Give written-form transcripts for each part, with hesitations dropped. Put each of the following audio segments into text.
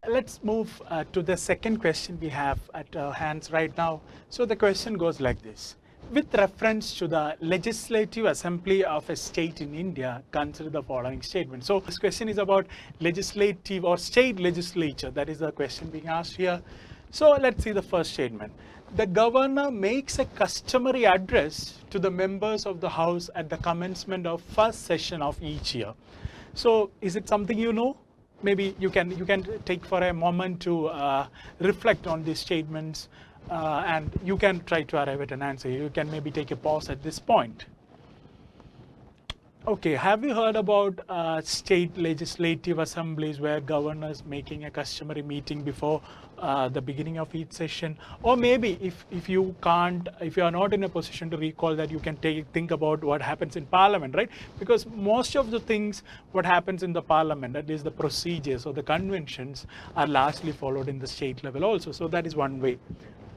Let's move to the second question we have at our hands right now. So the question goes like this. With reference to the Legislative Assembly of a state in India, consider the following statement. So this question is about legislative or state legislature. That is the question being asked here. So let's see the first statement. The governor makes a customary address to the members of the House at the commencement of first session of each year. So is it something you know? Maybe you can take for a moment to reflect on these statements and you can try to arrive at an answer. You can maybe take a pause at this point. Okay, have you heard about state legislative assemblies where governors making a customary meeting before the beginning of each session? Or maybe if you are not in a position to recall that, you can think about what happens in parliament, right? Because most of the things what happens in the parliament, that is the procedures or the conventions, are largely followed in the state level also. So that is one way.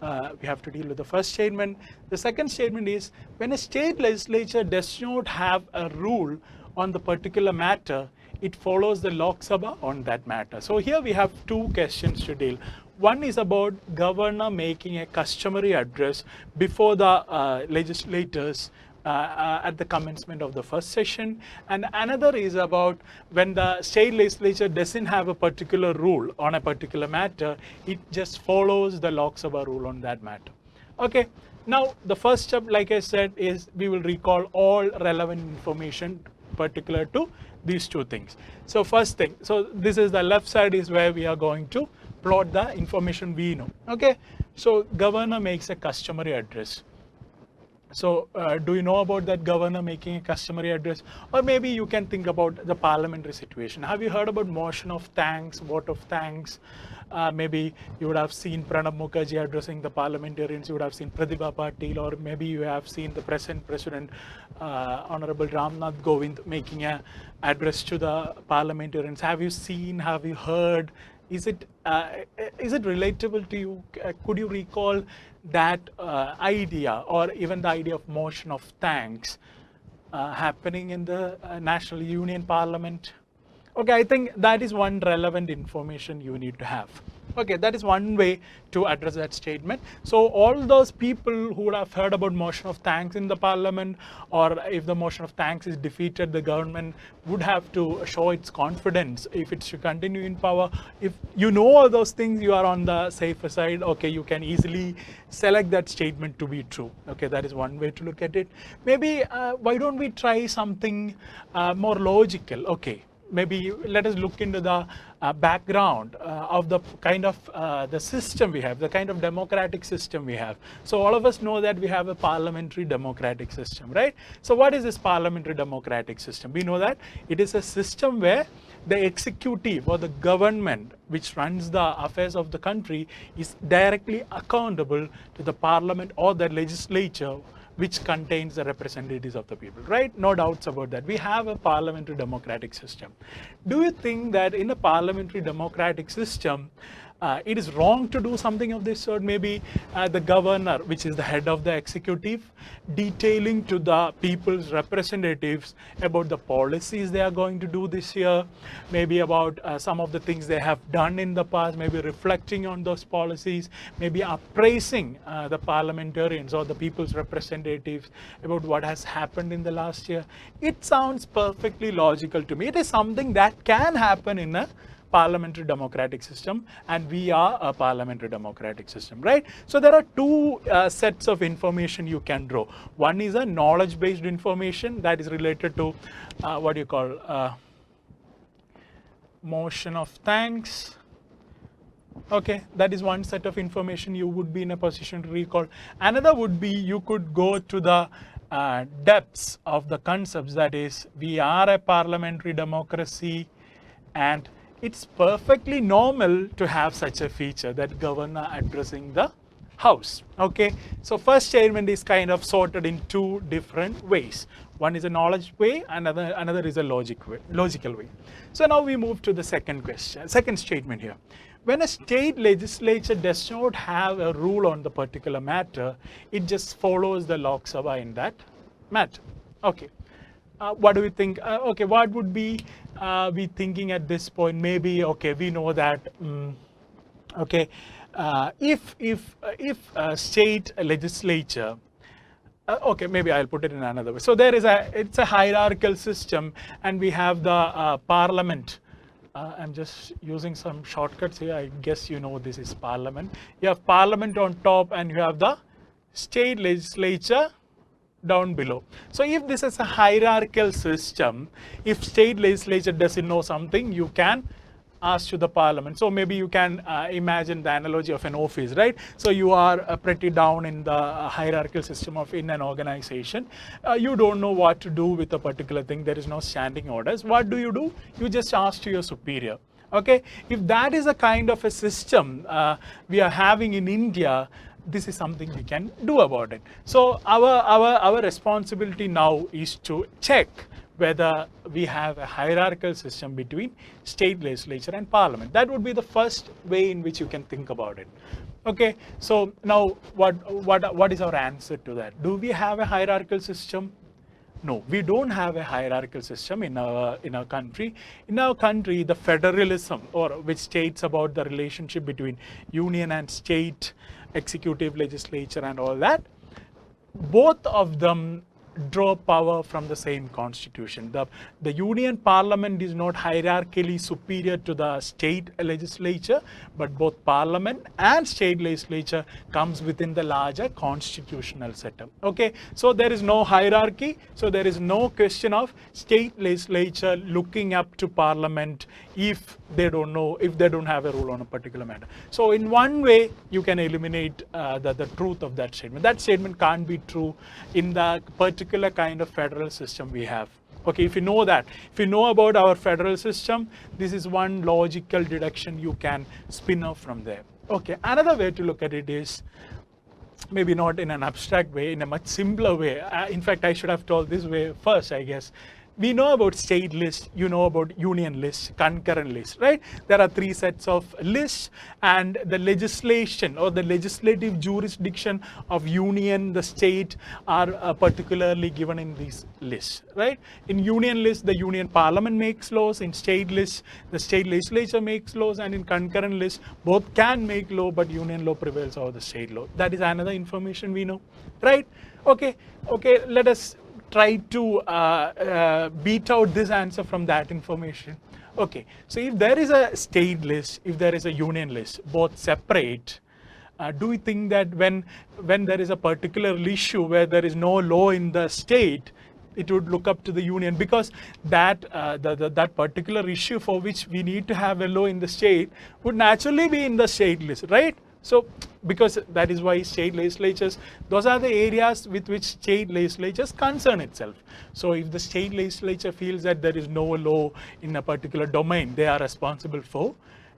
We have to deal with the first statement. The second statement is, when a state legislature does not have a rule on the particular matter, it follows the Lok Sabha on that matter. So here we have two questions to deal. One is about governor making a customary address before the legislators at the commencement of the first session, and another is about when the state legislature doesn't have a particular rule on a particular matter, it just follows the Lok Sabha rule on that matter. Okay, now the first step, like I said, is we will recall all relevant information particular to these two things. So first thing, so this is the left side is where we are going to plot the information we know. Okay, so governor makes a customary address. So do you know about that governor making a customary address? Or maybe you can think about the parliamentary situation. Have you heard about motion of thanks, vote of thanks? Maybe you would have seen Pranab Mukherjee addressing the parliamentarians. You would have seen Pratibha Patil, or maybe you have seen the present President, Honorable Ramnath Kovind, making an address to the parliamentarians. Have you seen, have you heard? Is it relatable to you? Could you recall that idea, or even the idea of motion of thanks happening in the National Union Parliament? Okay, I think that is one relevant information you need to have. Okay, that is one way to address that statement. So all those people who would have heard about motion of thanks in the parliament, or if the motion of thanks is defeated, the government would have to show its confidence if it should continue in power. If you know all those things, you are on the safer side. Okay, you can easily select that statement to be true. Okay, that is one way to look at it. Maybe why don't we try something more logical? Okay, maybe let us look into the background of the kind of the system we have, the kind of democratic system we have. So all of us know that we have a parliamentary democratic system, right? So what is this parliamentary democratic system? We know that it is a system where the executive or the government which runs the affairs of the country is directly accountable to the parliament or the legislature, which contains the representatives of the people, right? No doubts about that. We have a parliamentary democratic system. Do you think that in a parliamentary democratic system, it is wrong to do something of this sort? Maybe the governor, which is the head of the executive, detailing to the people's representatives about the policies they are going to do this year, maybe about some of the things they have done in the past, maybe reflecting on those policies, maybe appraising the parliamentarians or the people's representatives about what has happened in the last year. It sounds perfectly logical to me. It is something that can happen in a parliamentary democratic system, and we are a parliamentary democratic system, right? So there are two sets of information you can draw. One is a knowledge-based information that is related to what you call motion of thanks. Okay, that is one set of information you would be in a position to recall. Another would be you could go to the depths of the concepts, that is, we are a parliamentary democracy, and it's perfectly normal to have such a feature, that governor addressing the House. Okay, so first statement is kind of sorted in two different ways. One is a knowledge way, another is a logical way. So now we move to the second statement here. When a state legislature does not have a rule on the particular matter, it just follows the Lok Sabha in that matter. Okay. what do we think? Okay, what would be we thinking at this point? Maybe okay, we know that. Okay, if state legislature. Okay, maybe I'll put it in another way. So it's a hierarchical system, and we have the parliament. I'm just using some shortcuts here. I guess you know this is parliament. You have parliament on top, and you have the state legislature down below. So if this is a hierarchical system, if state legislature doesn't know something, you can ask to the parliament. So maybe you can imagine the analogy of an office, right? So you are pretty down in the hierarchical system of in an organization. You don't know what to do with a particular thing. There is no standing orders. What do? You just ask to your superior. Okay, if that is a kind of a system we are having in India, this is something we can do about it. So our responsibility now is to check whether we have a hierarchical system between state legislature and parliament. That would be the first way in which you can think about it. Okay, so now what is our answer to that? Do we have a hierarchical system? No, we don't have a hierarchical system in our country. In our country, the federalism, or which states about the relationship between union and state, executive, legislature, and all that, both of them draw power from the same constitution. The union parliament is not hierarchically superior to the state legislature, but both parliament and state legislature comes within the larger constitutional setup. Okay, so there is no hierarchy, so there is no question of state legislature looking up to parliament if they don't know, if they don't have a rule on a particular matter. So in one way you can eliminate the truth of that statement. That statement can't be true in the particular kind of federal system we have. Okay, if you know that, if you know about our federal system, this is one logical deduction you can spin off from there. Okay, another way to look at it is maybe not in an abstract way, in a much simpler way. In fact, I should have told this way first, I guess. We know about state list, you know about union list, concurrent list, right? There are three sets of lists, and the legislation or the legislative jurisdiction of union, the state, are particularly given in these lists, right? In union list, the union parliament makes laws. In state list, the state legislature makes laws, and in concurrent list, both can make law, but union law prevails over the state law. That is another information we know, right? Okay, let us try to beat out this answer from that information. Okay, so if there is a state list, if there is a union list, both separate, do we think that when there is a particular issue where there is no law in the state, it would look up to the union, because that that particular issue for which we need to have a law in the state would naturally be in the state list, right? So because that is why state legislatures, those are the areas with which state legislatures concern itself. So if the state legislature feels that there is no law in a particular domain they are responsible for,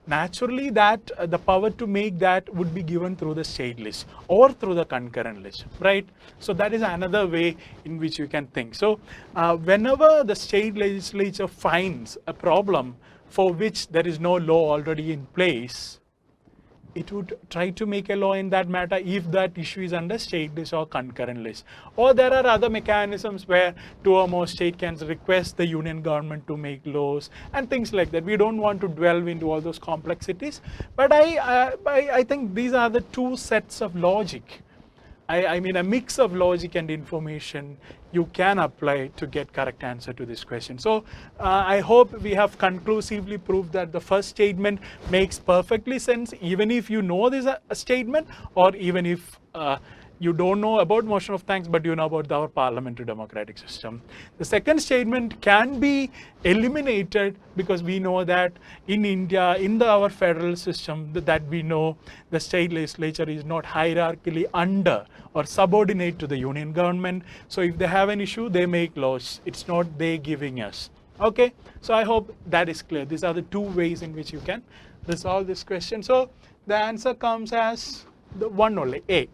naturally that the power to make that would be given through the state list or through the concurrent list, right? So that is another way in which you can think. So whenever the state legislature finds a problem for which there is no law already in place, it would try to make a law in that matter if that issue is under state list or concurrent list. Or there are other mechanisms where two or more states can request the union government to make laws and things like that. We don't want to delve into all those complexities, but I think these are the two sets of logic. I mean a mix of logic and information you can apply to get correct answer to this question. So I hope we have conclusively proved that the first statement makes perfectly sense even if you know this a statement, or even if you don't know about motion of thanks but you know about our parliamentary democratic system. The second statement can be eliminated because we know that in India, in our federal system, that we know the state legislature is not hierarchically under or subordinate to the union government. So if they have an issue, they make laws. It's not they giving us. Okay, so I hope that is clear. These are the two ways in which you can resolve this question. So the answer comes as the one only, A.